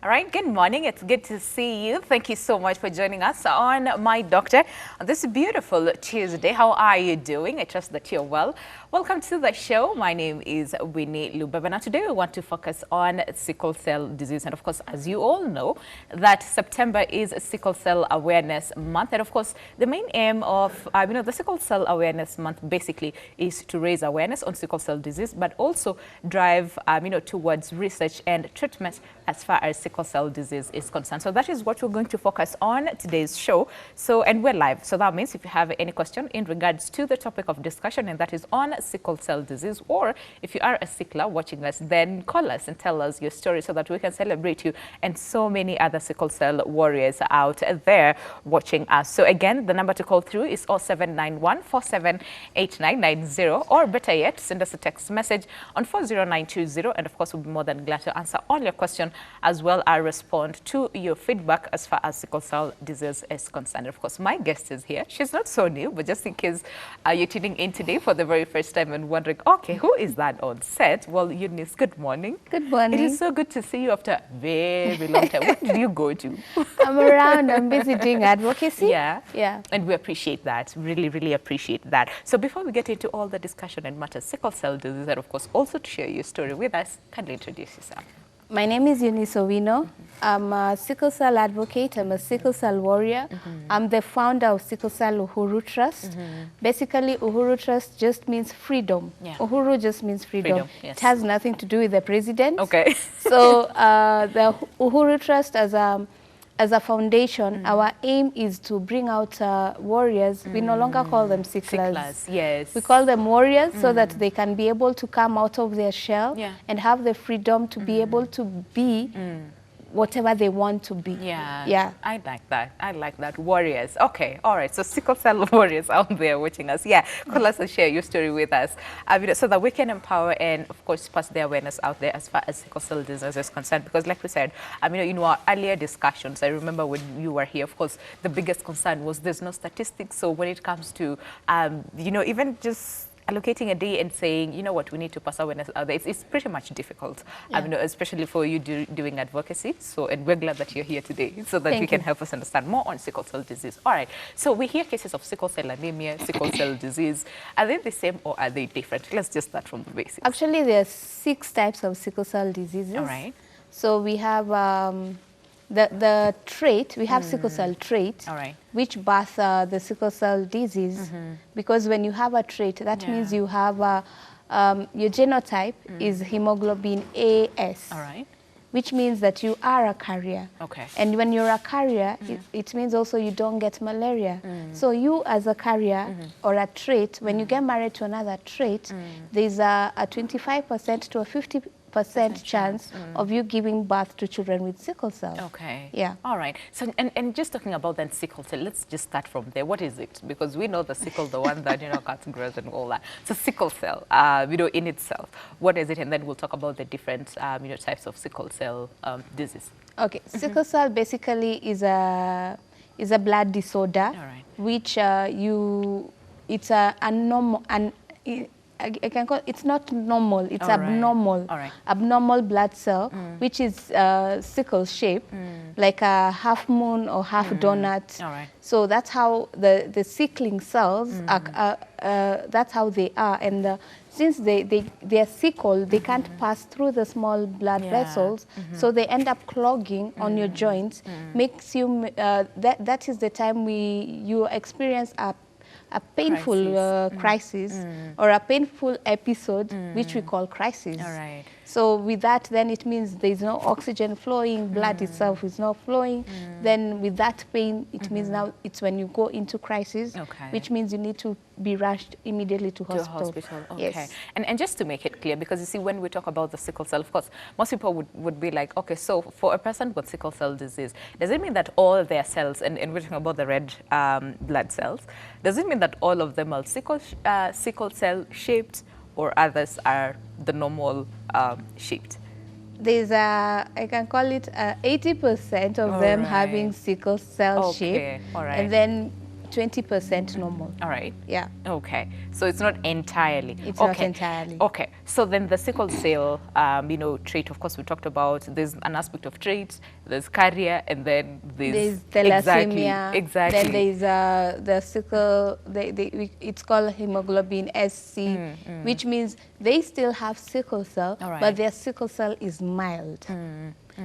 All right, good morning. It's good to see you. Thank you so much for joining us on My Doctor on this beautiful Tuesday. How are you doing? I trust that you're well. Welcome to the show. My name is Winnie Lubabana. Today we want to focus on sickle cell disease. And of course, as you all know, that September is Sickle Cell Awareness Month. And of course, the main aim of the Sickle Cell Awareness Month basically is to raise awareness on sickle cell disease, but also drive towards research and treatment as far as sickle cell disease is concerned. So that is what we're going to focus on today's show. And we're live. So that means if you have any question in regards to the topic of discussion, and that is on sickle cell disease, or if you are a sickler watching us, then call us and tell us your story so that we can celebrate you and so many other sickle cell warriors out there watching us. So again, the number to call through is 0791478990, or better yet, send us a text message on 40920, and of course we'll be more than glad to answer all your questions as well as respond to your feedback as far as sickle cell disease is concerned. Of course, my guest is here. She's not so new, but just in case you're tuning in today for the very first time and wondering, okay, who is that on set? Well, Eunice, good morning. Good morning. It is so good to see you after a very long time. Where did you go to? I'm around. I'm busy doing advocacy. Yeah. Yeah. And we appreciate that. Really, really appreciate that. So before we get into all the discussion and matters, sickle cell disease, and of course also to share your story with us, kindly introduce yourself. My name is Eunice Owino. I'm a sickle cell advocate. I'm a sickle cell warrior. I'm the founder of Sickle Cell Uhuru Trust. Basically, Uhuru Trust just means freedom. Yeah. Uhuru just means freedom. Yes. It has nothing to do with the president. Okay. So the Uhuru Trust as a foundation, our aim is to bring out warriors. We no longer call them sicklers. Yes. We call them warriors so that they can be able to come out of their shell and have the freedom to be able to be whatever they want to be. Yeah. I like that. I like that. Warriors. Okay. All right. So sickle cell warriors out there watching us. Yeah. Call us and share your story with us so that we can empower and, of course, pass the awareness out there as far as sickle cell disease is concerned. Because like we said, in our earlier discussions, I remember when you were here, of course, the biggest concern was there's no statistics. So when it comes to, even just allocating a day and saying, you know what, we need to pass awareness out there, it's pretty much difficult, especially for you doing advocacy. So, and we're glad that you're here today so that you can help us understand more on sickle cell disease. All right, so we hear cases of sickle cell anemia, sickle cell disease. Are they the same or are they different? Let's just start from the basics. Actually, there are 6 types of sickle cell diseases. All right. So we have the trait, we have sickle cell trait, which birth the sickle cell disease. Because when you have a trait, that means you have your genotype is hemoglobin AS. All right. Which means that you are a carrier. Okay. And when you're a carrier, it means also you don't get malaria. So you as a carrier or a trait, when you get married to another trait, there's a 25% to a 50% chance of you giving birth to children with sickle cell. Okay. Yeah. All right. So, and just talking about that sickle cell, let's just start from there. What is it? Because we know the sickle, the one that, cuts grass and all that. So sickle cell, in itself, what is it? And then we'll talk about the different, types of sickle cell disease. Okay. Sickle cell basically is a blood disorder, which it's a normal, I can call it's not normal, it's abnormal. Abnormal blood cell, which is sickle shape, like a half moon or half donut. So that's how the sickling cells are, that's how they are. And since they are sickle, they can't pass through the small blood vessels, so they end up clogging on your joints. Makes you that is the time you experience a painful crisis or a painful episode, which we call crisis. So with that, then it means there's no oxygen flowing, blood itself is not flowing. Then with that pain, it means now it's when you go into crisis, which means you need to be rushed immediately to hospital. Okay. Yes. And just to make it clear, because you see, when we talk about the sickle cell, of course, most people would be like, okay, so for a person with sickle cell disease, does it mean that all their cells, and we're talking about the red blood cells, does it mean that all of them are sickle cell shaped, or others are the normal shaped? There's I can call it 80% of them having sickle cell shape. All right. And then 20% normal. All right. Yeah. Okay. So it's not entirely. It's okay. not entirely. Okay. So then the sickle cell, you know, trait, of course, we talked about, there's an aspect of trait, there's carrier, and then there's thalassemia. Exactly. Then there's the sickle, it's called hemoglobin SC, which means they still have sickle cell, but their sickle cell is mild.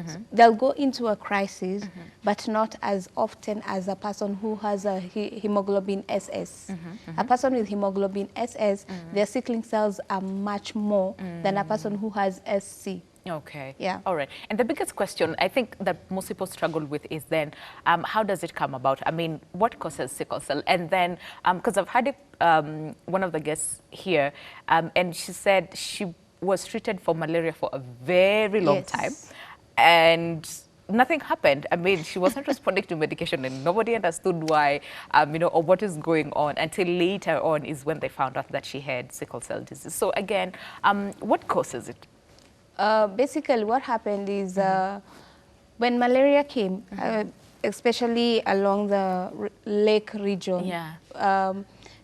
So they'll go into a crisis, but not as often as a person who has a hemoglobin SS. A person with hemoglobin SS, their sickling cells are much more than a person who has SC. Okay. Yeah. All right. And the biggest question I think that most people struggle with is then, how does it come about? I mean, what causes sickle cell? And then, because I've had one of the guests here, and she said she was treated for malaria for a very long time. And nothing happened. I mean, she wasn't responding to medication, and nobody understood why, you know, or what is going on until later on is when they found out that she had sickle cell disease. So again, what causes it? Basically, what happened is when malaria came, especially along the lake region,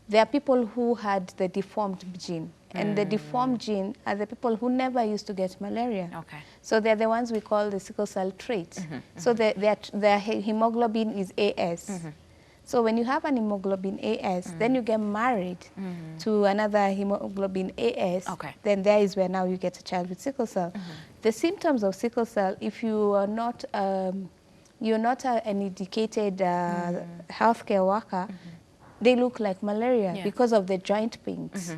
there are people who had the deformed gene. And the deformed gene are the people who never used to get malaria. Okay. So they're the ones we call the sickle cell trait. So their hemoglobin is AS. So when you have an hemoglobin AS, then you get married to another hemoglobin AS, then there is where now you get a child with sickle cell. The symptoms of sickle cell, if you are not, you're not an educated healthcare worker, they look like malaria because of the joint pains,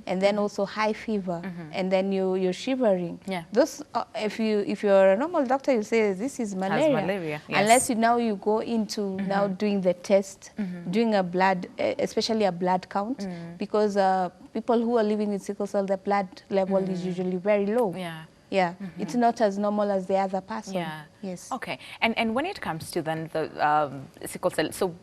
and then also high fever, and then you're shivering. Those, if you're a normal doctor, you say this is malaria. Unless you go into now doing the test, doing a blood, especially a blood count, because people who are living with sickle cell, the blood level is usually very low. It's not as normal as the other person. Yes. Okay. And when it comes to then the sickle cell, so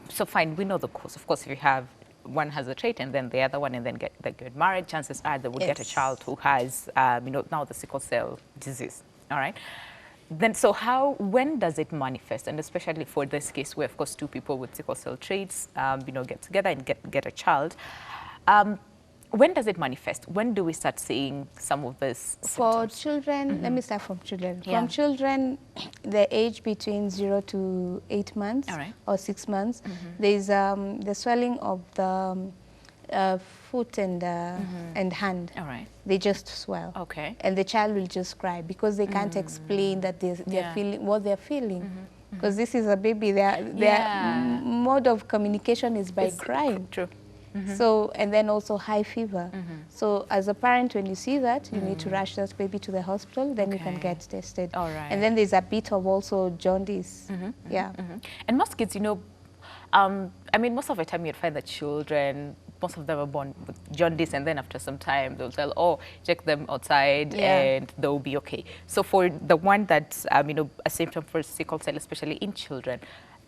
so fine, we know the cause. Of course, if you have one has a trait and then the other one, and then they get married, chances are they will get a child who has, you know, now the sickle cell disease. All right. Then, so when does it manifest? And especially for this case, where of course two people with sickle cell traits, you know, get together and get a child. When does it manifest? When do we start seeing some of this symptoms? For children, let me start from children. From children, the age between 0 to 8 months or 6 months, there's the swelling of the foot and hand. They just swell. And the child will just cry because they can't explain that they're feeling what they're feeling. Because this is a baby, their mode of communication is by crying. True. So, and then also high fever. So as a parent, when you see that, you need to rush that baby to the hospital, then you can get tested. And then there's a bit of also jaundice. And most kids, you know, I mean, most of the time you'd find that children, most of them are born with jaundice, and then after some time they'll tell, oh, check them outside and they'll be okay. So for the one that's, you know, a symptom for sickle cell, especially in children,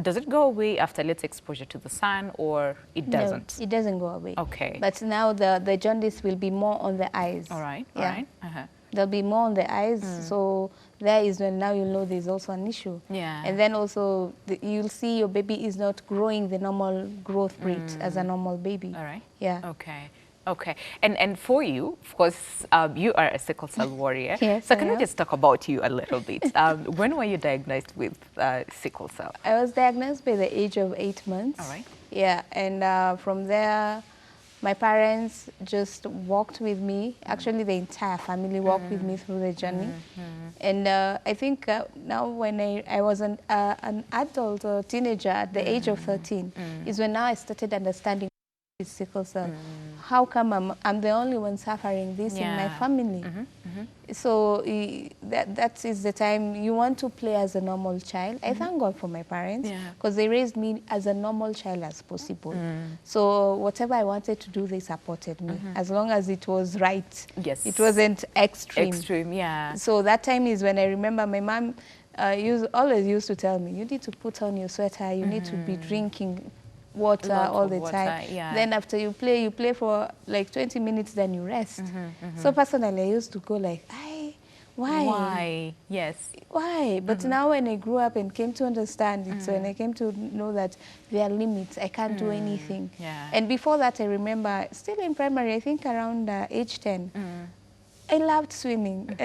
does it go away after, let's say, exposure to the sun, or it doesn't? No, it doesn't go away. Okay. But now the jaundice will be more on the eyes. All right. All right. There'll be more on the eyes. So there is when now you'll know there's also an issue. And then also you'll see your baby is not growing the normal growth rate as a normal baby. All right. Okay. Okay. And for you, of course, you are a sickle cell warrior. Yes, so can we just talk about you a little bit? When were you diagnosed with sickle cell? I was diagnosed by the age of 8 months. All right. Yeah, and from there, my parents just walked with me. Actually, the entire family walked with me through the journey. And I think now when I was an adult or teenager at the age of 13 is when now I started understanding sickle cell. How come I'm the only one suffering this in my family? So that is the time you want to play as a normal child. I thank God for my parents because they raised me as a normal child as possible. So whatever I wanted to do, they supported me as long as it was right. It wasn't extreme. So that time is when I remember my mom always used to tell me, you need to put on your sweater, you need to be drinking water all the time. Then after you play for like 20 minutes, then you rest. So personally, I used to go like, why? Why? Yes. Why? But now when I grew up and came to understand it, so when I came to know that there are limits, I can't do anything. Yeah. And before that, I remember, still in primary, I think around age 10, I loved swimming.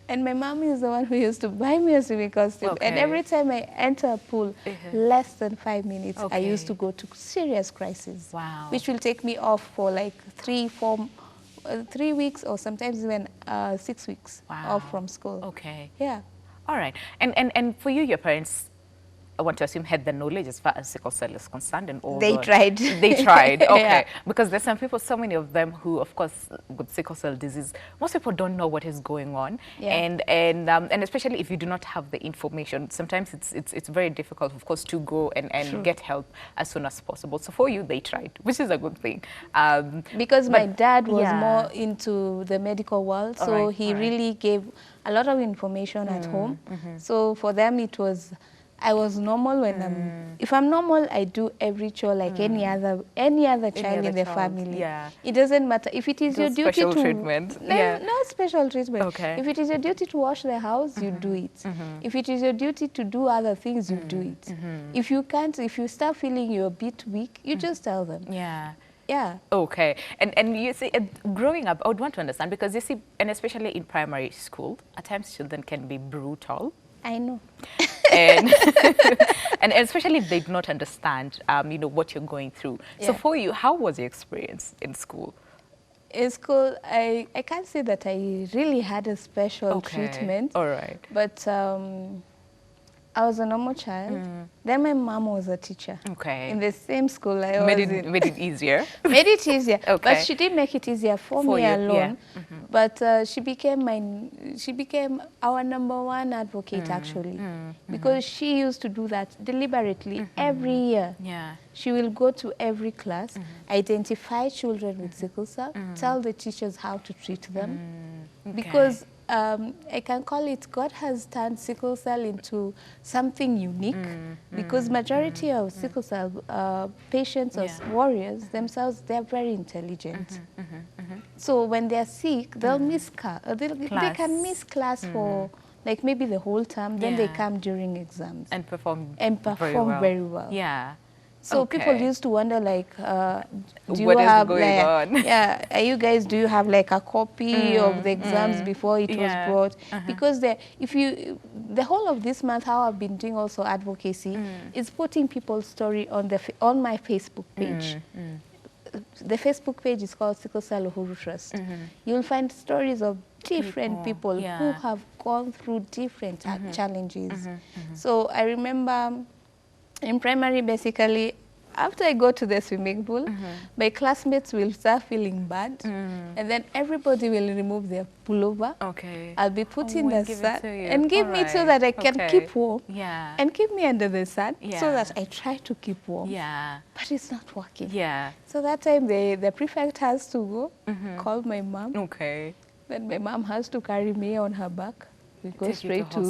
And my mom is the one who used to buy me a swimming costume. Okay. And every time I enter a pool, less than 5 minutes, I used to go to serious crisis. Wow. Which will take me off for like 3 weeks or sometimes even 6 weeks off from school. Okay. Yeah. All right. And for you, your parents, I want to assume, had the knowledge as far as sickle cell is concerned and all. They tried. They tried. Okay. Yeah. Because there's some people, so many of them who, of course, with sickle cell disease, most people don't know what is going on. Yeah. And especially if you do not have the information, sometimes it's very difficult, of course, to go and get help as soon as possible. So for you, they tried, which is a good thing. Because my dad was more into the medical world, so he really gave a lot of information at home. So for them, it was, I was normal when if I'm normal, I do every chore like any other child in the family. Yeah. It doesn't matter if it is your duty to treatment. no special treatment. Okay. If it is your duty to wash the house, you do it. If it is your duty to do other things, you do it. If you can't, if you start feeling you're a bit weak, you just tell them. Yeah. Yeah. Okay. And you see, growing up, I would want to understand, because you see, and especially in primary school, at times children can be brutal. I know. And, and especially if they do not understand, you know, what you're going through. Yeah. So for you, how was your experience in school? In school, I can't say that I really had a special treatment. All right. But I was a normal child. Then my mom was a teacher. Okay. In the same school I was in. Made it easier. Made it easier. Okay. But she did make it easier for me alone. Yeah. But she became our #1 advocate actually, because she used to do that deliberately every year. Yeah. She will go to every class, identify children with sickle cell, tell the teachers how to treat them, because I can call it, God has turned sickle cell into something unique, because majority of sickle cell patients or warriors themselves, they're very intelligent. So when they're sick, they'll miss they can miss class for like maybe the whole term, then they come during exams. And perform very well. Yeah. So people used to wonder, like, do you what have, is going on? Yeah, do you have like a copy of the exams before it was brought? Because the whole of this month, how I've been doing also advocacy, is putting people's story on my Facebook page. The Facebook page is called Sickle Cell Uhuru Trust. You'll find stories of different people who have gone through different challenges. So I remember in primary, basically, after I go to the swimming pool, my classmates will start feeling bad, and then everybody will remove their pullover. Okay. I'll be put in the sun and give All me so that I can keep warm. Yeah. And keep me under the sun so that I try to keep warm. Yeah. But it's not working. Yeah. So that time the prefect has to go, call my mom. Okay. Then my mom has to carry me on her back. We go straight to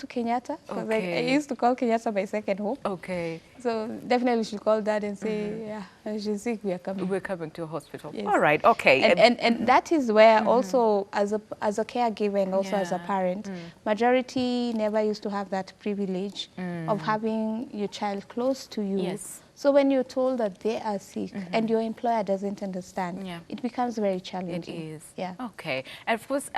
Kenyatta, because I used to call Kenyatta my second home. Okay. So definitely she'll call Dad and say, yeah, she's sick, we are coming. We're coming to a hospital. Yes. All right, okay. And that is where also as a caregiver and also as a parent, majority never used to have that privilege of having your child close to you. Yes. So when you're told that they are sick and your employer doesn't understand, it becomes very challenging. It is. Yeah. Okay. And of course,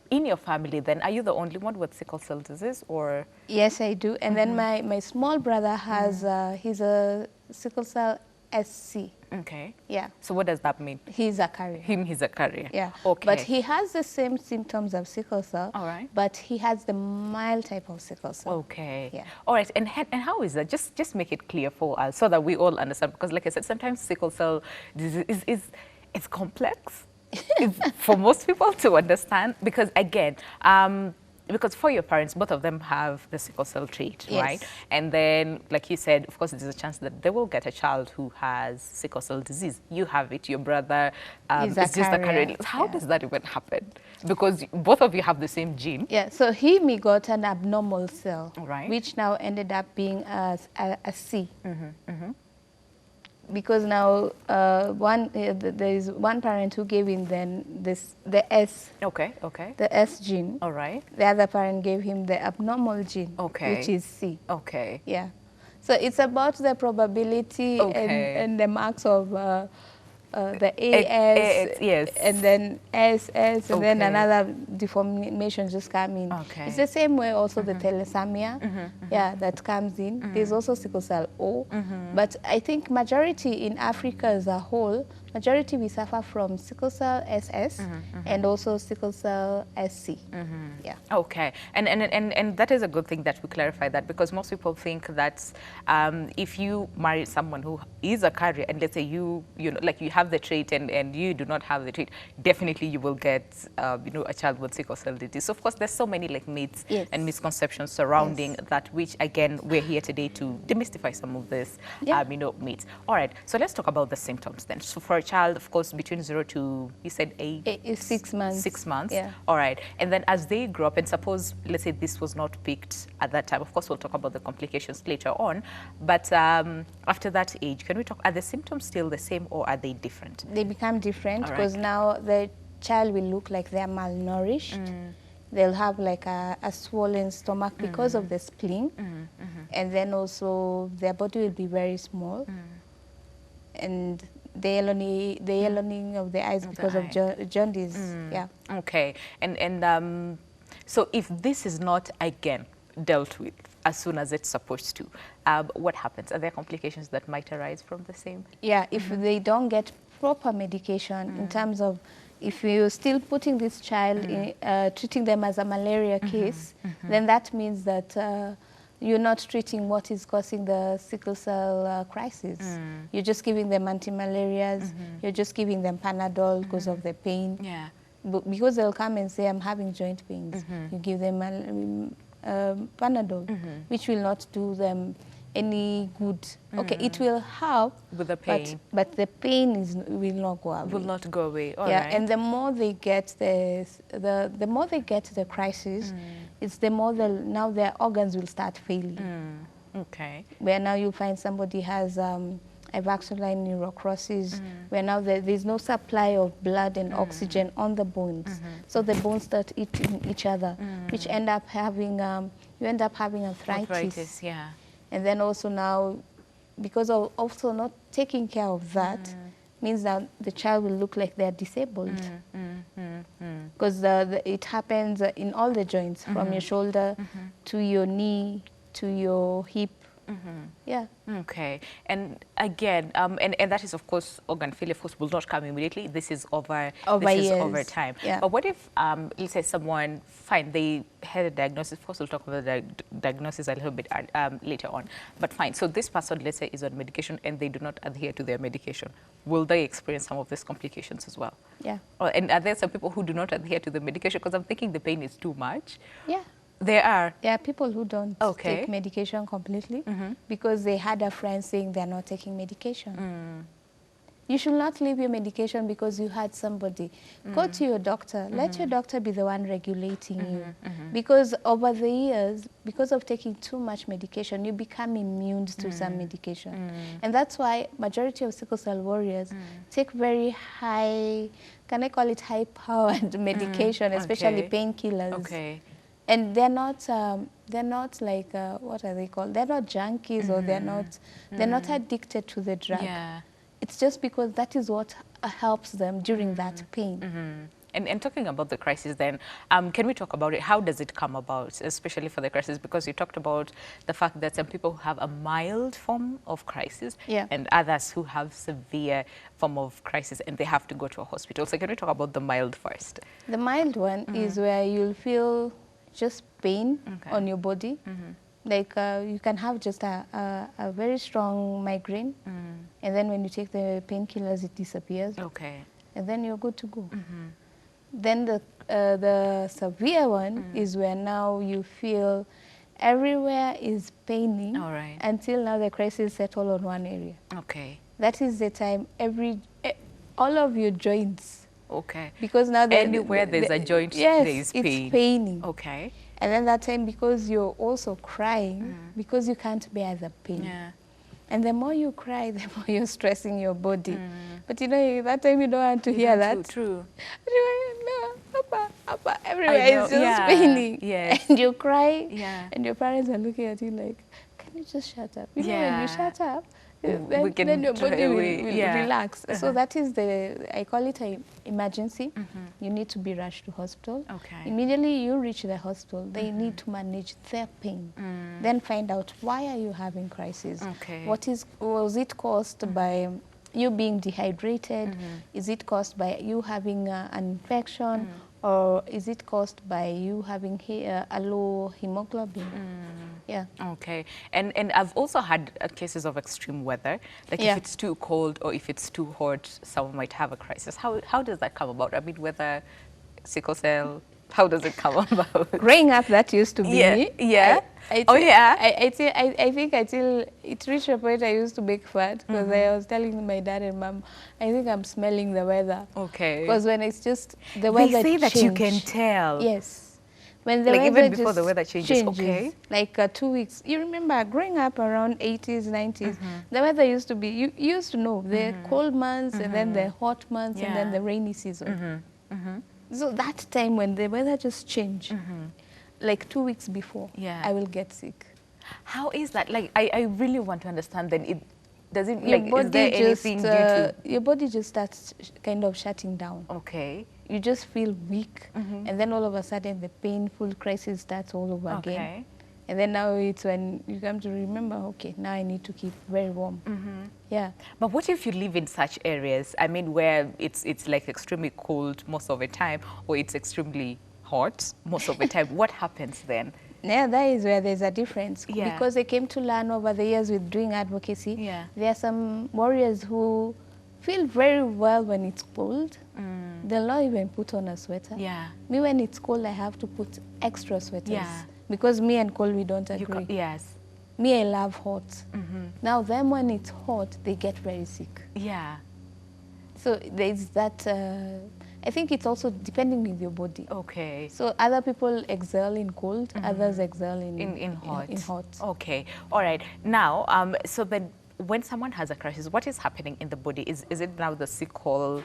in your family then, are you the only one with sickle cell disease, or? Yes, I do. And then my small brother has, he's a sickle cell SC. Okay. Yeah. So what does that mean? He's a carrier. He's a carrier. Yeah. Okay. But he has the same symptoms of sickle cell. All right. But he has the mild type of sickle cell. Okay. Yeah. All right. And how is that? Just make it clear for us so that we all understand. Because like I said, sometimes sickle cell disease is complex. It's for most people to understand. Because again, because for your parents, both of them have the sickle cell trait, right? And then, like you said, of course, there's a chance that they will get a child who has sickle cell disease. You have it, your brother is just a carrier. How does that even happen? Because both of you have the same gene. Yeah, so he got an abnormal cell, which now ended up being a C. because now there is one parent who gave him then the S. Okay, okay. The S gene. All right. The other parent gave him the abnormal gene, okay, which is C. Okay. Yeah. So it's about the probability okay. and the marks of the AS, yes, and then SS, and okay. then another deformation just come in. Okay. It's the same way also the thalassemia, yeah, that comes in. There's also sickle cell O, but I think majority in Africa as a whole, majority we suffer from sickle cell SS and also sickle cell SC. Yeah. Okay, and that is a good thing that we clarify that, because most people think that if you marry someone who is a carrier, and let's say you know, like you have the trait and you do not have the trait, definitely you will get you know, a child with sickle cell disease. So of course there's so many like myths and misconceptions surrounding that, which again we're here today to demystify some of this you know, myths. All right, so let's talk about the symptoms then. So for a child, of course, between 0 to, you said 6 months. 6 months. Yeah. All right, and then as they grow up, and suppose let's say this was not picked at that time, of course we'll talk about the complications later on, but after that age, can we talk, are the symptoms still the same or are they different? They become different because now the child will look like they're malnourished. They'll have like a swollen stomach because of the spleen, and then also their body will be very small, and the yellowing of the eyes because of jaundice. Yeah. Okay, and so if this is not again dealt with as soon as it's supposed to, what happens? Are there complications that might arise from the same? Yeah, if they don't get proper medication in terms of, if you're still putting this child in, treating them as a malaria case, then that means that you're not treating what is causing the sickle cell crisis. You're just giving them anti-malarias, you're just giving them Panadol because of the pain. Yeah. Because they'll come and say, I'm having joint pains. You give them Panadol, which will not do them any good. Okay, it will help with the pain, but the pain will not go away. Will not go away. All yeah, right. and the more they get the more they get the crisis, it's the more now their organs will start failing. Okay. Where now you find somebody has avascular necrosis, where now there's no supply of blood and oxygen on the bones, so the bones start eating each other, which end up having you end up having arthritis. Yeah. And then also now, because of also not taking care of that, means that the child will look like they're disabled. Because it happens in all the joints, from your shoulder to your knee to your hip. Yeah. Okay. And again, and that is of course organ failure. Of course, will not come immediately. This is over years. Over time. Yeah. But what if let's say someone, fine, they had a diagnosis. Of course, we'll talk about the diagnosis a little bit later on. But fine. So this person, let's say, is on medication and they do not adhere to their medication. Will they experience some of these complications as well? Yeah. And are there some people who do not adhere to the medication because I'm thinking the pain is too much? Yeah. There are people who don't take medication completely because they had a friend saying they're not taking medication. You should not leave your medication because you had somebody. Go to your doctor. Let your doctor be the one regulating you. Because over the years, because of taking too much medication, you become immune to some medication. And that's why majority of sickle cell warriors take very high, can I call it high-powered medication, especially painkillers. Okay. And they're not like what are they called? They're not junkies or they're not addicted to the drug. Yeah. It's just because that is what helps them during that pain. And talking about the crisis then, can we talk about it? How does it come about, especially for the crisis? Because you talked about the fact that some people have a mild form of crisis and others who have severe form of crisis and they have to go to a hospital. So can we talk about the mild first? The mild one is where you'll feel just pain on your body. Like you can have just a very strong migraine, and then when you take the painkillers, it disappears. Okay. And then you're good to go. Then the severe one is where now you feel everywhere is paining until now the crisis settle on one area. Okay. That is the time all of your joints. Okay. Because now anywhere there's a joint, there is pain. It's paining. Okay. And then that time, because you're also crying, because you can't bear the pain. Yeah. And the more you cry, the more you're stressing your body. But you know, that time you don't want to hear that. True. No, Papa, everywhere is just paining. Yes. And you cry, and your parents are looking at you like, can you just shut up? You know, when you shut up, then your body will relax. So that is I call it an emergency. You need to be rushed to hospital. Immediately you reach the hospital, they need to manage their pain. Then find out, why are you having crisis? Was it caused by you being dehydrated? Is it caused by you having an infection? Or is it caused by you having a low hemoglobin? Yeah. Okay. And I've also had cases of extreme weather. Like if it's too cold or if it's too hot, someone might have a crisis. How does that come about? I mean, whether sickle cell, how does it come about? Growing up, that used to be me. Yeah. I think until it reached a point I used to make fun because I was telling my dad and mom, I think I'm smelling the weather. Okay. Because when it's just the weather They say that you can tell. Yes. When the like weather even before the weather changes. Okay. Like 2 weeks. You remember growing up around 80s, 90s, the weather used to be, you used to know, the cold months and then the hot months and then the rainy season. So that time when the weather just changed, like 2 weeks before, I will get sick. How is that? Like, I really want to understand then. Is there anything due to? Your body just starts kind of shutting down. Okay. You just feel weak. And then all of a sudden the painful crisis starts all over again. And then now it's when you come to remember, okay, now I need to keep very warm. Yeah. But what if you live in such areas, I mean, where it's like extremely cold most of the time, or it's extremely hot most of the time? What happens then? Yeah, that is where there's a difference. Because I came to learn over the years with doing advocacy, there are some warriors who feel very well when it's cold. They'll not even put on a sweater. Me, when it's cold, I have to put extra sweaters. Because me and cold, we don't agree. Me, I love hot. Now, them, when it's hot, they get very sick. So there's that, I think it's also depending with your body. Okay. So other people excel in cold, others excel in hot. Okay. All right. Now, so then when someone has a crisis, what is happening in the body? Is it now the sickle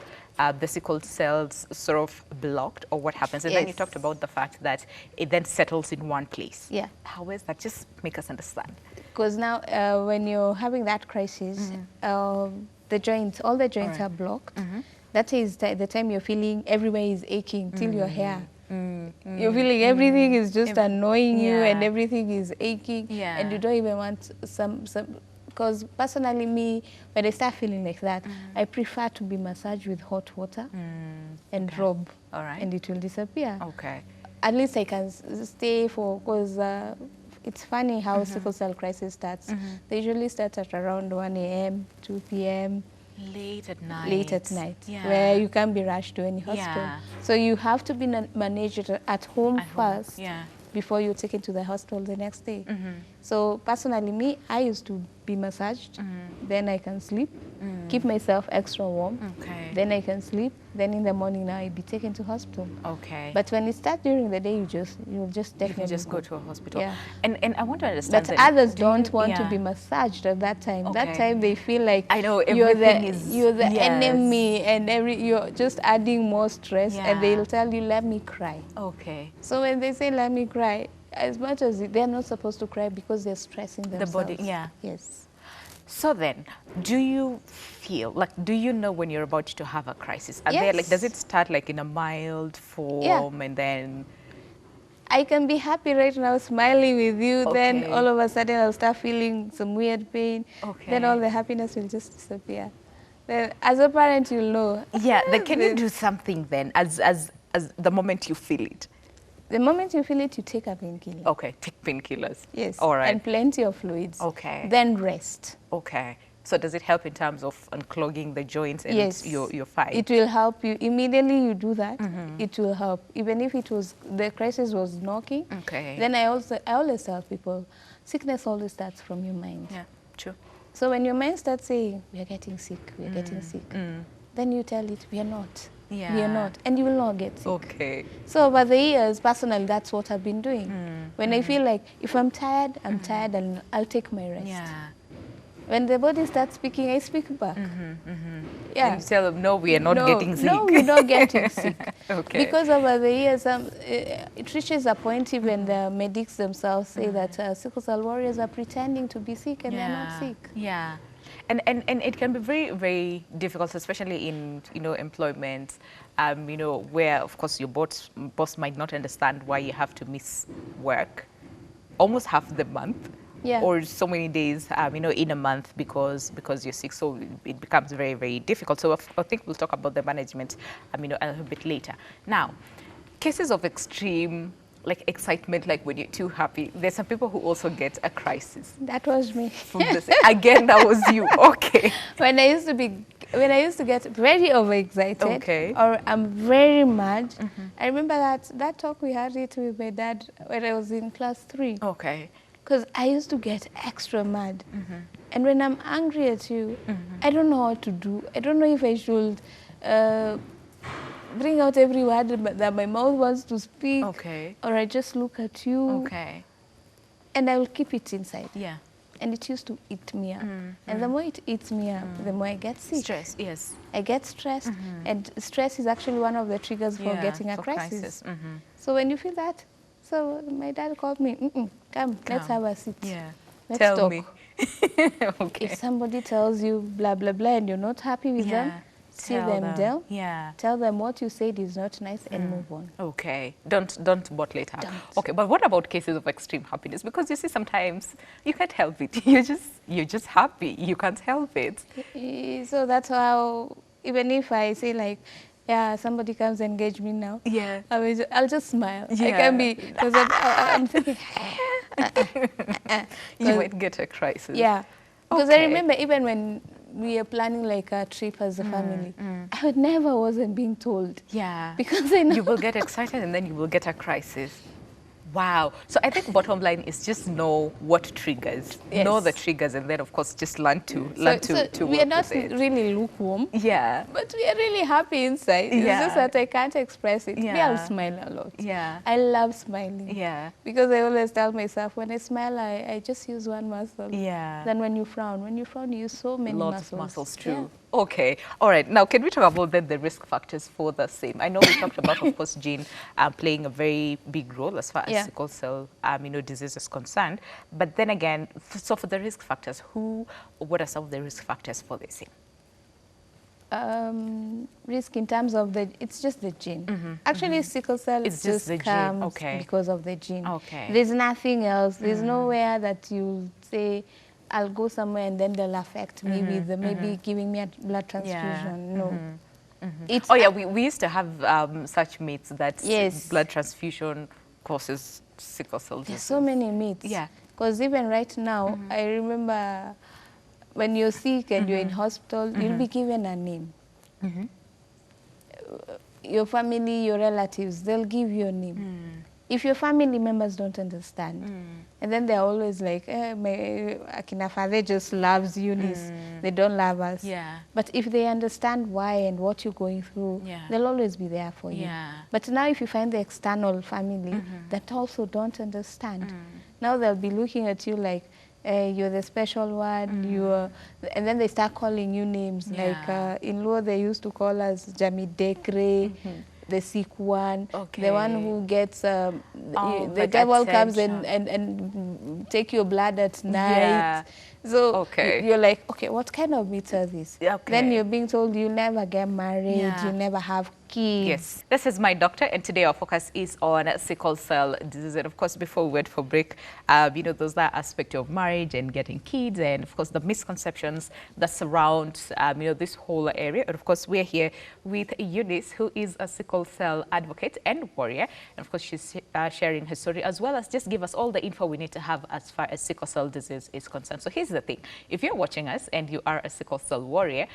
cells sort of blocked, or what happens? And then you talked about the fact that it then settles in one place. How is that? Just make us understand. Because now when you're having that crisis, the joints, all the joints are blocked. That is the time you're feeling everywhere is aching till your hair. You're feeling everything is just annoying you and everything is aching and you don't even want some. Because personally, me, when I start feeling like that, I prefer to be massaged with hot water and rub, and it will disappear. At least I can stay for, because it's funny how sickle cell crisis starts. They usually start at around 1 a.m., 2 p.m. Late at night. Late at night, where you can't be rushed to any hospital. So you have to be managed at home first before you're taken to the hospital the next day. So personally, me, I used to be massaged, then I can sleep, keep myself extra warm, then I can sleep, then in the morning now I'll be taken to hospital. But when it starts during the day, you'll just definitely go to a hospital. And I want to understand that others don't want to be massaged at that time. That time they feel like you're the enemy and you're just adding more stress, and they'll tell you, let me cry. So when they say let me cry, as much as they're not supposed to cry because they're stressing themselves. The body, yes. So then, do you feel, like, do you know when you're about to have a crisis? Are there, like, does it start like in a mild form and then? I can be happy right now, smiling with you, then all of a sudden I'll start feeling some weird pain. Then all the happiness will just disappear. Then as a parent, you'll know. Then can you do something then as the moment you feel it? The moment you feel it, you take a painkiller. Take painkillers. Yes. All right. And plenty of fluids. Then rest. So does it help in terms of unclogging the joints and your fight? It will help you. Immediately you do that, it will help. Even if the crisis was knocking, then I always tell people, sickness always starts from your mind. True. So when your mind starts saying, we are getting sick, we are getting sick, then you tell it, we are not. We are not, and you will not get sick. So over the years, personally, that's what I've been doing. When I feel like, if I'm tired, I'm tired, and I'll take my rest. When the body starts speaking, I speak back. Yeah. And you tell them, no, we are not getting sick. No, we're not getting sick. Okay. Because over the years, it reaches a point even the medics themselves say that sickle cell warriors are pretending to be sick and they're not sick. Yeah. And it can be very, very difficult, especially in, employment, where, of course, your boss might not understand why you have to miss work almost half the month. Yeah. Or so many days, in a month because you're sick. So it becomes very, very difficult. So I think we'll talk about the management, a little bit later. Now, cases of extreme, like excitement, like when you're too happy. There's some people who also get a crisis. That was me. Again, that was you. Okay. When I used to get very overexcited, okay, or I'm very mad. I remember that talk we had it with my dad when I was in class 3. Okay. Because I used to get extra mad. And when I'm angry at you, I don't know what to do. I don't know if I should bring out every word that my mouth wants to speak. Okay. Or I just look at you. Okay. And I will keep it inside. Yeah. And it used to eat me up. And the more it eats me up, the more I get sick. Stress, yes. I get stressed. And stress is actually one of the triggers for getting a crisis. So when you feel that, so my dad called me, come, let's have a seat. Yeah. Let's Tell talk. me. Okay. If somebody tells you blah, blah, blah, and you're not happy with them, sit them down. Yeah. Tell them what you said is not nice and move on. Okay. Don't bottle it up. Don't. Okay, but what about cases of extreme happiness? Because you see, sometimes you can't help it. You're just happy. You can't help it. So that's how, even if I say like, yeah, somebody comes and engage me now. Yeah. I'll just smile. Yeah. I can be, because I'm thinking, you might get a crisis. yeah. Because Okay. I remember even when we are planning like a trip as a family, I wasn't being told. Yeah. Because I know. You will get excited and then you will get a crisis. Wow. So I think bottom line is just know what triggers. Yes. Know the triggers, and then of course just learn to So we are work not with it. really lukewarm. Yeah. But we are really happy inside. It's Yeah. just that I can't express it. Me, Yeah. I'll smile a lot. Yeah. I love smiling. Yeah. Because I always tell myself, when I smile, I just use one muscle. Yeah. Then when you frown, you use so many Lots muscles. of muscles, true. Yeah. Okay. All right. Now, can we talk about then the risk factors for the same? I know we talked about, of course, gene playing a very big role as far as sickle cell, disease is concerned. But then again, so for the risk factors, what are some of the risk factors for the same? Risk in terms of it's just the gene. Actually, sickle cell It's just the gene. Okay. because of the gene. Okay. There's nothing else. There's nowhere that you say, I'll go somewhere and then they'll affect me with maybe giving me a blood transfusion. No. It's we used to have such myths that blood transfusion causes sickle cell disease. There's so many myths. Yeah. Because even right now, I remember when you're sick and you're in hospital, you'll be given a name. Your family, your relatives, they'll give you a name. If your family members don't understand, and then they're always like, my Akina father just loves Eunice, they don't love us. Yeah. But if they understand why and what you're going through, they'll always be there for you. Yeah. But now if you find the external family that also don't understand, now they'll be looking at you like, you're the special one, and then they start calling you names. Like in Luo, they used to call us Jami Dekre, the sick one, the one who gets, the devil comes and take your blood at night. Yeah. So you're like, okay, what kind of myths are these? Then you're being told you never get married, you never have kids. Yes, this is my doctor, and today our focus is on sickle cell disease. And of course, before we went for break, there's that aspect of marriage and getting kids, and of course the misconceptions that surround, this whole area. And of course, we're here with Eunice, who is a sickle cell advocate and warrior. And of course, she's sharing her story, as well as just give us all the info we need to have as far as sickle cell disease is concerned. So here's the thing. If you're watching us and you are a sickle cell warrior,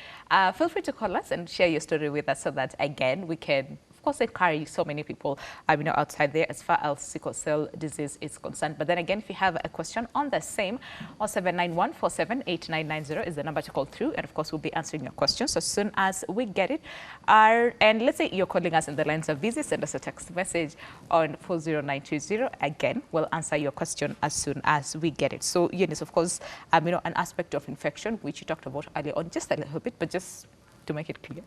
feel free to call us and share your story with us so that, again, we can of course, encourage so many people, outside there as far as sickle cell disease is concerned. But then again, if you have a question on the same, 0791478990 is the number to call through. And of course, we'll be answering your questions as soon as we get it. And let's say you're calling us and the lines are busy, send us a text message on 40920. Again, we'll answer your question as soon as we get it. So, Eunice, of course, an aspect of infection, which you talked about earlier on, just a little bit, but just to make it clear.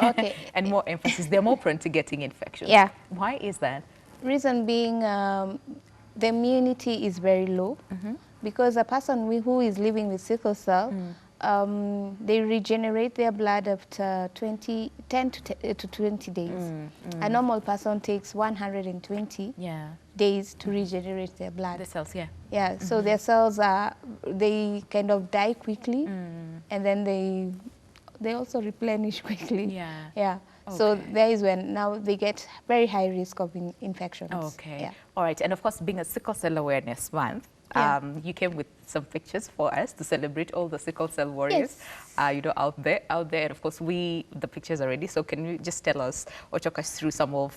Okay. And more emphasis, they're more prone to getting infections. Yeah. Why is that? Reason being, the immunity is very low, because a person who is living with sickle cell, they regenerate their blood after 10 to 20 days. A normal person takes 120 days to regenerate their blood. The cells, yeah. Yeah, so their cells they kind of die quickly, and then they also replenish quickly. Yeah. Yeah. Okay. So there is when now they get very high risk of infections. Okay. Yeah. All right. And of course, being a Sickle Cell Awareness Month, you came with some pictures for us to celebrate all the sickle cell warriors, out there. And of course, the pictures are ready. So can you just tell us or talk us through some of,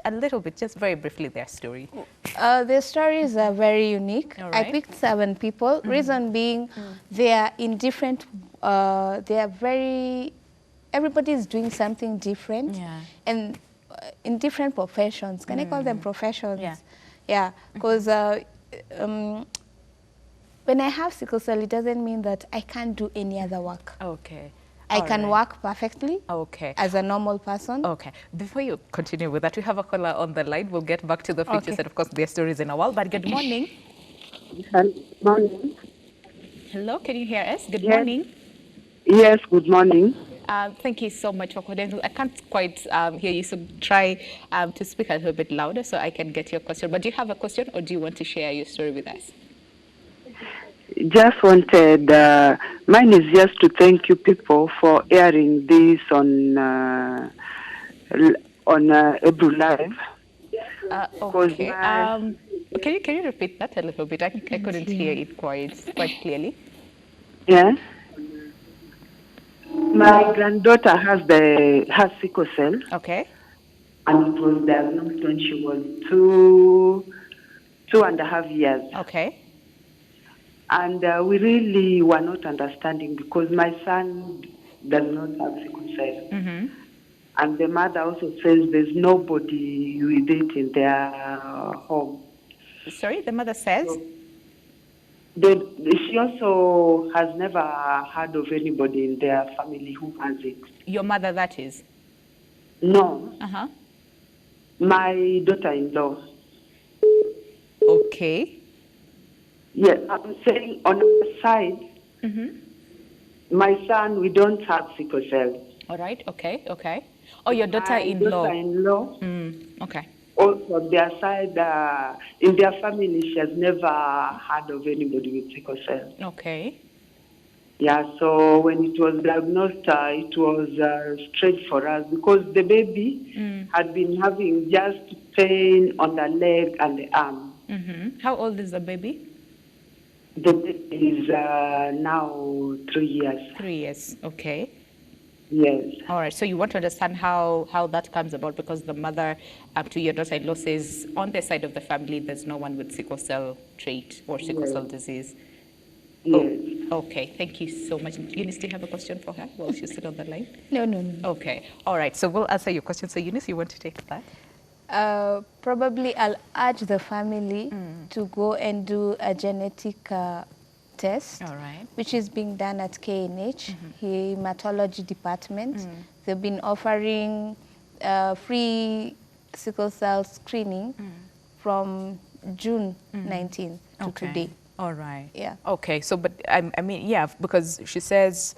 a little bit, just very briefly, their story? Their stories are very unique. All right. I picked 7 people. Reason being, they are in different, they are very, everybody is doing something different. Yeah. And in different professions. Can I call them professions? Yeah. Yeah, because when I have sickle cell, it doesn't mean that I can't do any other work. Okay. I can work perfectly as a normal person. Okay. Before you continue with that, we have a caller on the line. We'll get back to the pictures and, of course, their stories in a while. But good morning. Good morning. Hello, can you hear us? Good morning. Yes, good morning. Thank you so much for calling. I can't quite hear you, so try to speak a little bit louder so I can get your question. But do you have a question, or do you want to share your story with us? Just wanted, mine is just to thank you people for airing this on Ebru Live. Okay. Can you repeat that a little bit? I couldn't hear it quite clearly. Yeah. My granddaughter has sickle cell. Okay. And it was diagnosed when she was 2.5 years. Okay. And we really were not understanding because my son does not have sickle cell. And the mother also says there's nobody with it in their home. Sorry, the mother says? So she also has never heard of anybody in their family who has it. Your mother, that is? No. Uh-huh. My daughter-in-law. Okay. Yes, I'm saying on the side, my son, we don't have sickle cell. All right, okay. Oh, your daughter-in-law. My daughter-in-law. Okay. Also, their side, in their family, she has never heard of anybody with sickle cell. Okay. Yeah, so when it was diagnosed, it was strange for us because the baby had been having just pain on the leg and the arm. How old is the baby? The baby is now 3 years. 3 years, okay. Yes. All right, so you want to understand how that comes about because the mother to your daughter-in-law says on their side of the family there's no one with sickle cell trait or sickle cell disease. Yes. Oh, okay, thank you so much. Eunice, do you have a question for her while she's still on the line? No. Okay, all right, so we'll answer your question. So Eunice, you want to take that? Probably I'll urge the family to go and do a genetic test, which is being done at KNH, Hematology Department. They've been offering free sickle cell screening from June 19th to today. All right. Yeah. Okay, so but I mean, yeah, because she says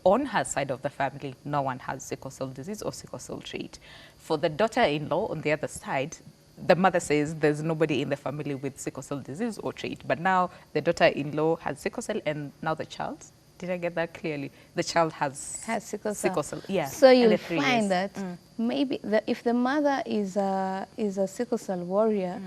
on her side of the family, no one has sickle cell disease or sickle cell trait. For the daughter-in-law on the other side, the mother says there's nobody in the family with sickle cell disease or trait, but now the daughter-in-law has sickle cell and now the child, did I get that clearly? The child has sickle cell. Yeah. So you'll find that maybe if the mother is a sickle cell warrior,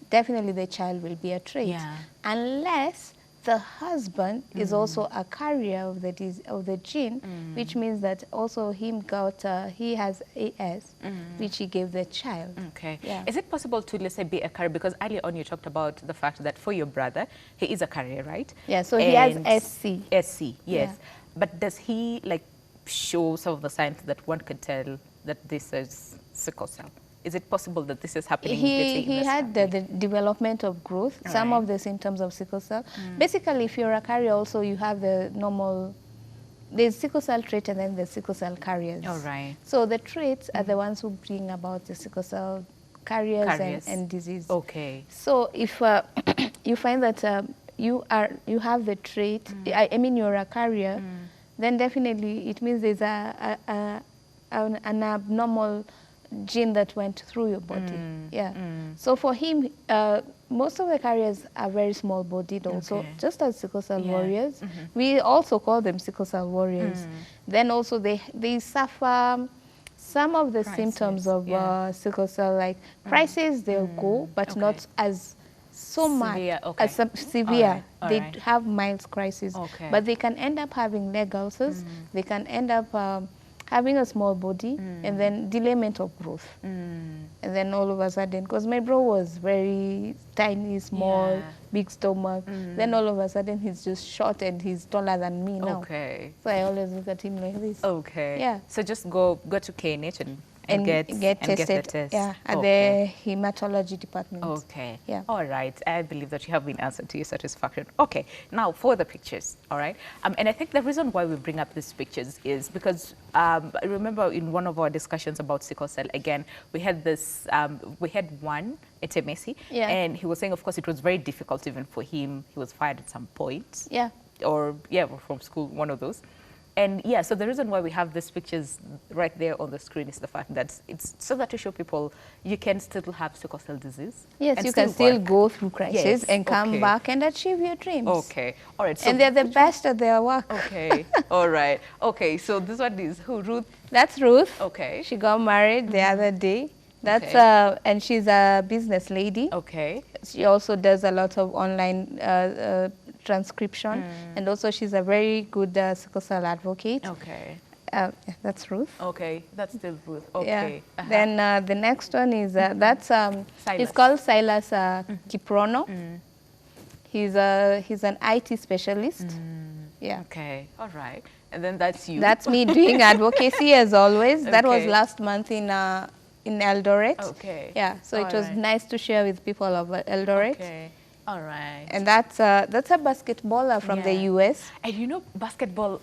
definitely the child will be a trait. Yeah. Unless the husband is also a carrier of the gene, which means that also he has AS, which he gave the child. Okay. Yeah. Is it possible to, let's say, be a carrier? Because earlier on you talked about the fact that for your brother, he is a carrier, right? Yeah, so he has SC. SC, yes. Yeah. But does he, like, show some of the signs that one could tell that this is sickle cell? Is it possible that this is happening? He had the development of growth, some of the symptoms of sickle cell. Basically, if you're a carrier also, you have the normal, there's sickle cell trait and then there's sickle cell carriers. All right. So the traits are the ones who bring about the sickle cell carriers. And disease. Okay. So if you find that you have the trait, I mean you're a carrier, then definitely it means there's an abnormal gene that went through your body. So for him, most of the carriers are very small bodied also, just as sickle cell warriors. We also call them sickle cell warriors. Then also they suffer some of the symptoms of sickle cell, like crisis they'll go, but not as severe. As severe. They have mild crisis, but they can end up having leg ulcers. They can end up having a small body, and then delayment of growth. And then all of a sudden, because my bro was very tiny, small, big stomach, then all of a sudden he's just short and he's taller than me now. Okay. So I always look at him like this. Okay. Yeah. So just go to KNH and get tested. the test. Yeah, at the hematology department. Okay. Yeah. All right. I believe that you have been answered to your satisfaction. Okay. Now for the pictures. All right. And I think the reason why we bring up these pictures is because I remember in one of our discussions about sickle cell, again, we had this, we had one at Messi, and he was saying, of course, it was very difficult even for him. He was fired at some point. Yeah. Or from school, one of those. And yeah, so the reason why we have these pictures right there on the screen is the fact that it's so that to show people you can still have sickle cell disease. Yes, you can still go through crisis and come back and achieve your dreams. Okay, all right. So and they're the best at their work. Okay, all right. Okay, so this one is who, Ruth? That's Ruth. Okay. She got married the other day. That's and she's a business lady. Okay. She also does a lot of online transcription, and also she's a very good sickle cell advocate. Okay. That's Ruth. Okay, that's still Ruth. Okay. Yeah. Then the next one is that's he's called Silas Kiprono. He's an IT specialist. Yeah. Okay. All right. And then that's you. That's me doing advocacy as always. That was last month in Eldoret. Okay. Yeah. So it was nice to share with people of Eldoret. Okay. All right. And that's a basketballer from the US. And you know, basketball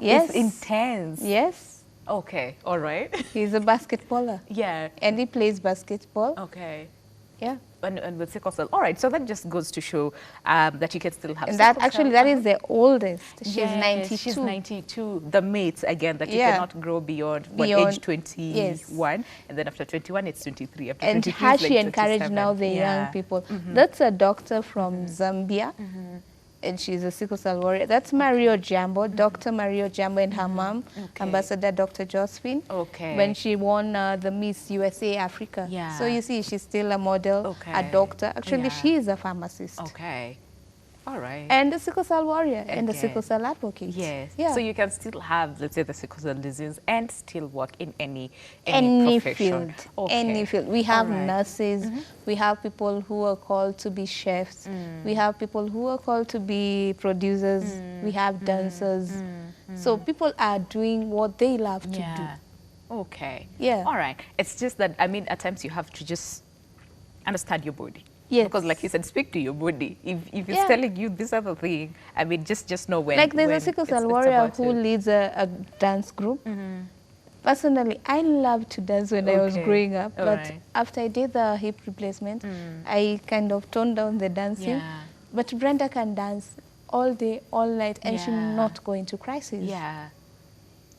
is intense. Yes. Okay. All right. He's a basketballer. Yeah. And he plays basketball. Okay. Yeah. And with sickle cell. All right. So that just goes to show that you can still have and sickle that actually cell. That is the oldest. She's 92. She's 92. The mates, again, that you cannot grow beyond age 21. And then after 21, it's 23. After and 23, has it's she like encouraged 27. now the young people? That's a doctor from Zambia. And she's a sickle cell warrior. That's Mario Jambo, Dr. Mario Jambo and her mom, Ambassador Dr. Josephine, when she won the Miss USA Africa. Yeah. So you see, she's still a model, a doctor. Actually, she is a pharmacist. Okay. All right. And a sickle cell warrior and a sickle cell advocate. Yes. Yeah. So you can still have, let's say, the sickle cell disease and still work in any field. Any field. We have nurses. We have people who are called to be chefs. We have people who are called to be producers. We have dancers. So people are doing what they love to do. Okay. Yeah. All right. It's just that, I mean, at times you have to just understand your body. Yes. Because like you said, speak to your body. If it's telling you this other thing, I mean, just know when. Like there's a sickle cell warrior who leads a dance group. Personally, I loved to dance when I was growing up. But after I did the hip replacement, I kind of toned down the dancing. But Brenda can dance all day, all night, and she'll not go into crisis. Yeah.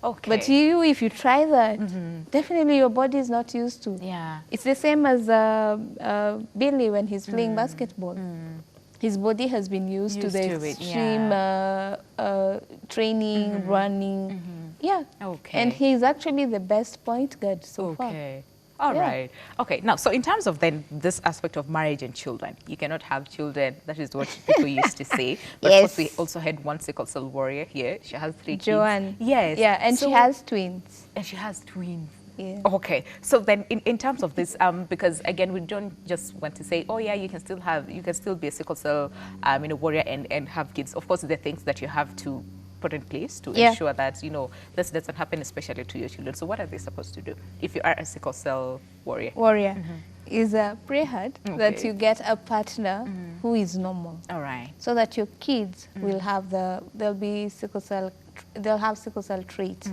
Okay. But if you try that, definitely your body is not used to. Yeah. It's the same as Billy when he's playing basketball. His body has been used to the extreme training, running. Yeah. Okay. And he's actually the best point guard so far. All right. Okay. Now, so in terms of then this aspect of marriage and children, you cannot have children. That is what people used to say. But of course, we also had one sickle cell warrior here. She has 3 Joanne. kids. Yes. Yeah, and so, she has twins. And she has twins. Yeah. Okay. So then in terms of this, because again, we don't just want to say, oh yeah, you can still be a sickle cell, warrior and have kids. Of course, there are things that you have to put in place to ensure that, this doesn't happen, especially to your children. So what are they supposed to do if you are a sickle cell warrior? Is pray hard that you get a partner who is normal. All right. So that your kids will have they'll have sickle cell traits.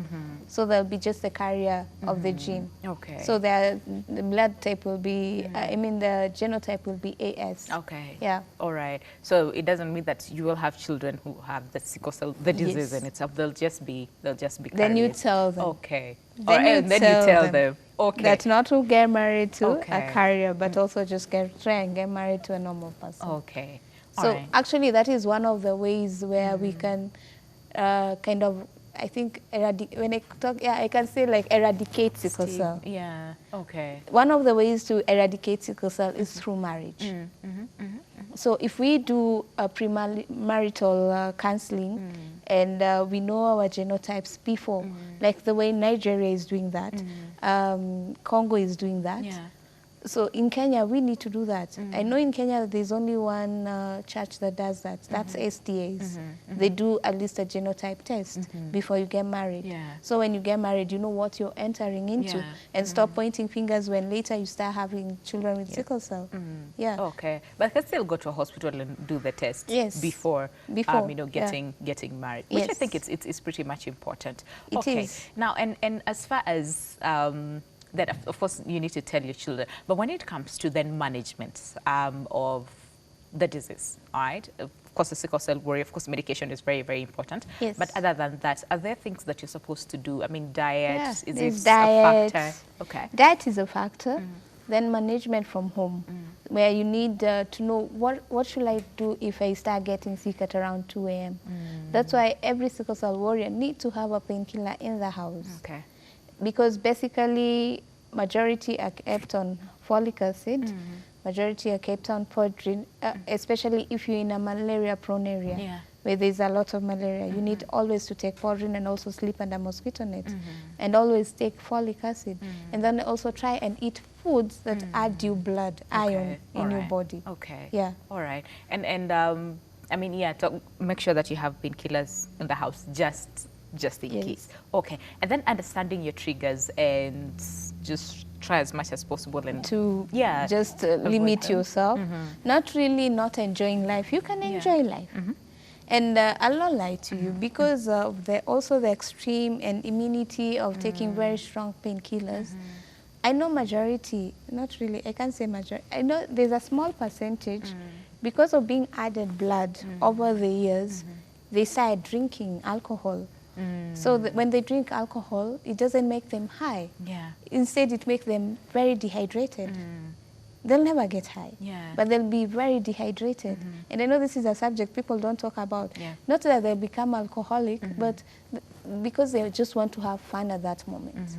So they'll be just the carrier of the gene. Okay. So the blood type will be, the genotype will be AS. Okay. Yeah. All right. So it doesn't mean that you will have children who have the sickle cell, the disease in itself. They'll just be carriers. Then you tell them. Okay. Then you tell them. Okay. That's not to get married to a carrier, but also just try and get married to a normal person. Okay. So actually, that is one of the ways where we can kind of, I think, when I talk, I can say like eradicate sickle cell. Yeah. Okay. One of the ways to eradicate sickle cell is through marriage. So if we do a premarital counseling and we know our genotypes before, like the way Nigeria is doing that, Congo is doing that. Yeah. So in Kenya, we need to do that. I know in Kenya there's only one church that does that. That's SDAs. They do at least a genotype test before you get married. Yeah. So when you get married, you know what you're entering into, and stop pointing fingers when later you start having children with sickle cell. Yeah. Okay, but I can still go to a hospital and do the test before getting married, which I think it's pretty much important. It is. Now, and as far as that, of course, you need to tell your children. But when it comes to then management of the disease, all right? Of course, the sickle cell warrior, of course, medication is very, very important. Yes. But other than that, are there things that you're supposed to do? I mean, diet, is it diet, a factor? Okay. Diet is a factor. Then management from home, where you need to know what should I do if I start getting sick at around 2 a.m. That's why every sickle cell warrior needs to have a painkiller in the house. Okay. Because basically, majority are kept on folic acid, majority are kept on podrin, especially if you're in a malaria-prone area where there's a lot of malaria. You need always to take podrin and also sleep under mosquito nets, and always take folic acid. And then also try and eat foods that add you blood, iron in your body. Okay. Yeah. All right. And I mean, make sure that you have painkillers in the house just in case. Okay. And then understanding your triggers and just try as much as possible and to just limit yourself. Not really not enjoying life. You can enjoy life. And I'll not lie to you, because of also the extreme and immunity of taking very strong painkillers. I know majority, not really, I can't say majority. I know there's a small percentage, because of being added blood over the years, they start drinking alcohol. So when they drink alcohol, it doesn't make them high. Instead, it makes them very dehydrated. They'll never get high, but they'll be very dehydrated. And I know this is a subject people don't talk about. Not that they'll become alcoholic, but because they just want to have fun at that moment.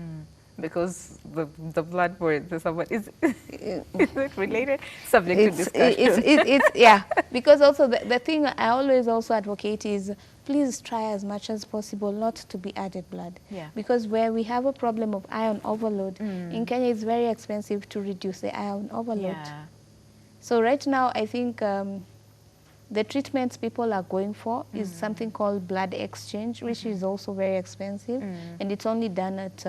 Because the blood for is it related? Subject to discussion. Because also the thing I always also advocate is, please try as much as possible not to be added blood. Because where we have a problem of iron overload, in Kenya it's very expensive to reduce the iron overload. So right now I think the treatments people are going for is something called blood exchange, which is also very expensive, and it's only done at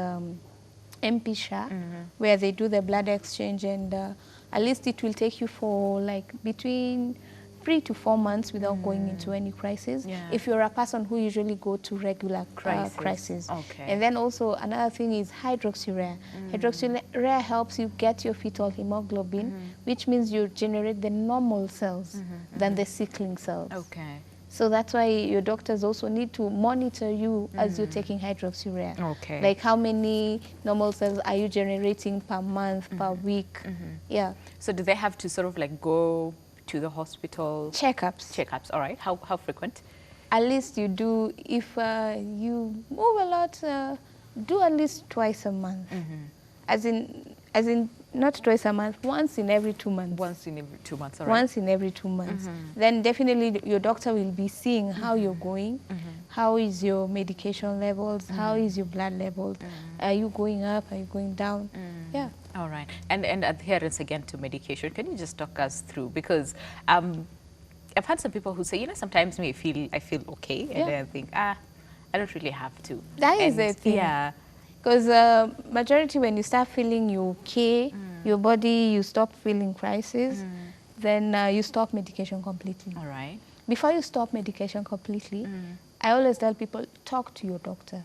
MPSHA, where they do the blood exchange, and at least it will take you for like between 3 to 4 months without going into any crisis. If you're a person who usually go to regular crisis. And then also another thing is hydroxyurea. Hydroxyurea helps you get your fetal hemoglobin, which means you generate the normal cells than the sickling cells. So that's why your doctors also need to monitor you as you're taking hydroxyurea. Like how many normal cells are you generating per month, per week? So do they have to sort of like go to the hospital? Checkups, all right. How frequent? At least you do, if you move a lot, do at least twice a month. As in, as in not twice a month, once in every 2 months. Once in every 2 months, all right. Once in every 2 months. Then definitely your doctor will be seeing how you're going, how is your medication levels, how is your blood levels, are you going up, are you going down? Yeah. All right. And adherence again to medication. Can you just talk us through? Because I've had some people who say, you know, sometimes I feel okay, and then I think, I don't really have to. That is the thing. Yeah. Because majority when you start feeling you okay, your body, you stop feeling crisis, then you stop medication completely. All right. Before you stop medication completely, I always tell people, talk to your doctor.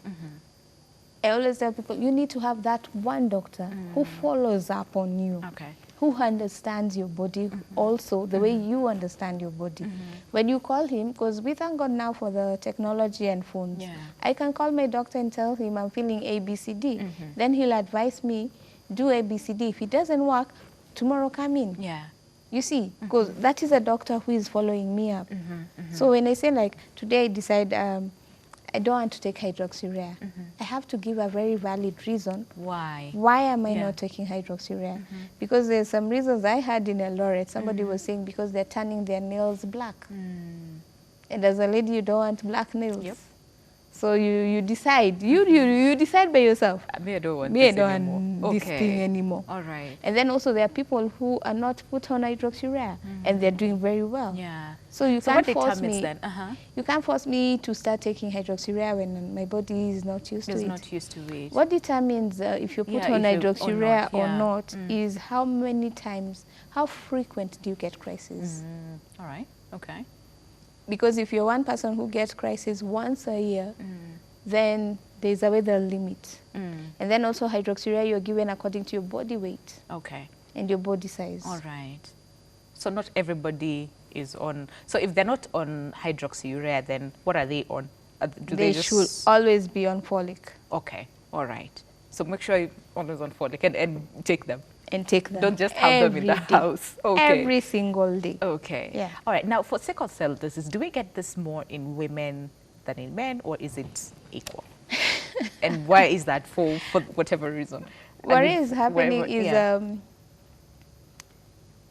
I always tell people, you need to have that one doctor who follows up on you. Okay. Who understands your body also the way you understand your body. When you call him, because we thank God now for the technology and phones, I can call my doctor and tell him I'm feeling A, B, C, D. Then he'll advise me, do A, B, C, D. If it doesn't work, tomorrow come in. Yeah. You see, because that is a doctor who is following me up. So when I say like, today I decide I don't want to take hydroxyurea, I have to give a very valid reason. Why? Why am I not taking hydroxyurea? Because there's some reasons I had in a Lorette. Somebody was saying because they're turning their nails black. And as a lady, you don't want black nails. Yep. So you decide. You decide by yourself. Me, I don't want Me, I this don't anymore. want this thing anymore. All right. And then also there are people who are not put on hydroxyurea and they're doing very well. Yeah. So you So can't what force determines me. then? You can't force me to start taking hydroxyurea when my body is not used to It's it. not used to it. What determines if you're put Yeah, on if you- hydroxyurea or yeah. not is how many times, how frequent do you get crisis? All right. Okay. Because if you're one person who gets crisis once a year, then there's a weather limit. And then also hydroxyurea you're given according to your body weight Okay. and your body size. All right. So not everybody is on. So if they're not on hydroxyurea, then what are they on? Do They just should always be on folic Okay. All right. So make sure you're always on folic and take them. and take them. Don't just have them in the every day. house. Okay. Every single day. Okay. Yeah. All right. Now, for sickle cell disease, do we get this more in women than in men, or is it equal? And why is that for whatever reason? What I mean, is happening wherever- is, yeah.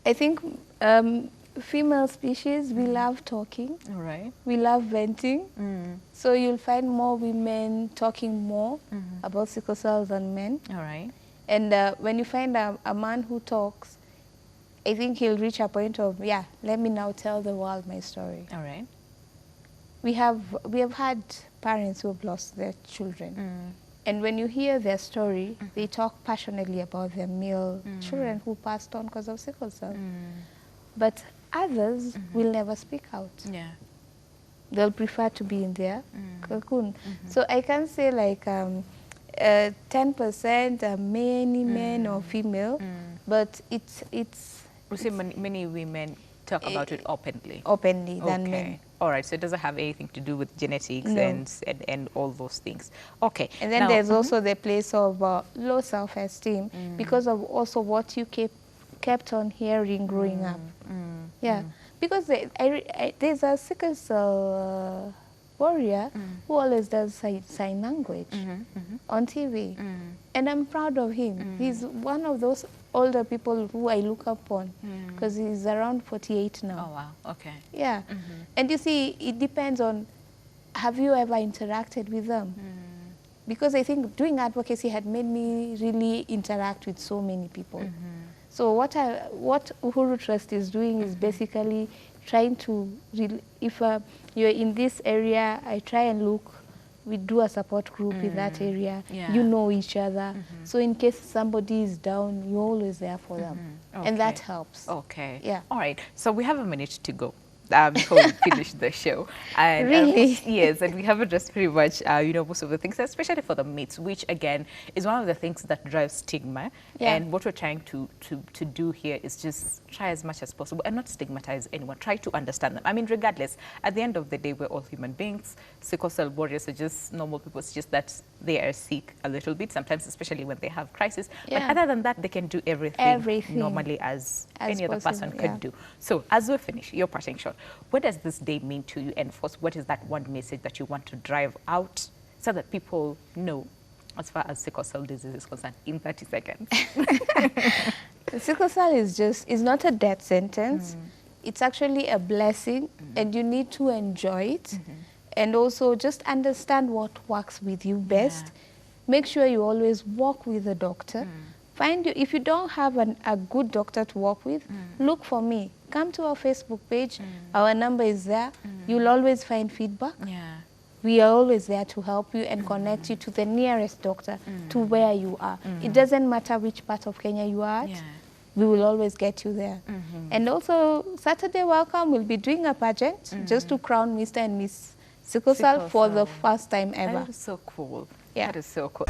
I think female species, we love talking. All right. We love venting. So you'll find more women talking more about sickle cell than men. All right. And when you find a man who talks, I think he'll reach a point of, yeah, let me now tell the world my story. All right. We have had parents who have lost their children. And when you hear their story, they talk passionately about their male children who passed on because of sickle cell. But others will never speak out. Yeah. They'll prefer to be in their cocoon. So I can say like 10% are many men or female, but it's We see many women talk about it openly. openly than men. All right. So it doesn't have anything to do with genetics No. and all those things. Okay. And then Now- there's also the place of low self-esteem because of also what you kept on hearing growing up. Yeah, because there's a sickle cell warrior who always does sign language on TV. And I'm proud of him. He's one of those older people who I look up on because he's around 48 now. Oh, wow. Okay. Yeah. And you see, it depends on, have you ever interacted with them? Because I think doing advocacy had made me really interact with so many people. So what Uhuru Trust is doing is basically trying to, if you're in this area, I try and look, we do a support group in that area. Yeah. You know each other. So in case somebody is down, you're always there for them. And that Okay. helps. Okay. Yeah. All right. So we have a minute to go before we finish the show. And Really? yes, and we have addressed pretty much, most of the things, especially for the myths, which again is one of the things that drives stigma. Yeah. And what we're trying to do here is just try as much as possible and not stigmatize anyone. Try to understand them. I mean, regardless, at the end of the day, we're all human beings. Sickle cell warriors are just normal people. It's just that they are sick a little bit, sometimes, especially when they have crisis. Yeah. But other than that, they can do everything normally as any other person possible, could yeah. do. So as we finish, your parting shot, what does this day mean to you? And first, what is that one message that you want to drive out so that people know as far as sickle cell disease is concerned, in 30 seconds? Sickle cell is not a death sentence. It's actually a blessing, and you need to enjoy it. And also just understand what works with you best. Yeah. Make sure you always walk with a doctor. If you don't have a good doctor to work with, look for me. Come to our Facebook page. Our number is there. You'll always find feedback. Yeah. We are always there to help you and connect you to the nearest doctor to where you are. It doesn't matter which part of Kenya you are at. Yeah. We will always get you there. And also, Saturday Welcome, we'll be doing a pageant just to crown Mr. and Miss Sickle Cell for the first time ever. That is so cool. Yeah. That is so cool.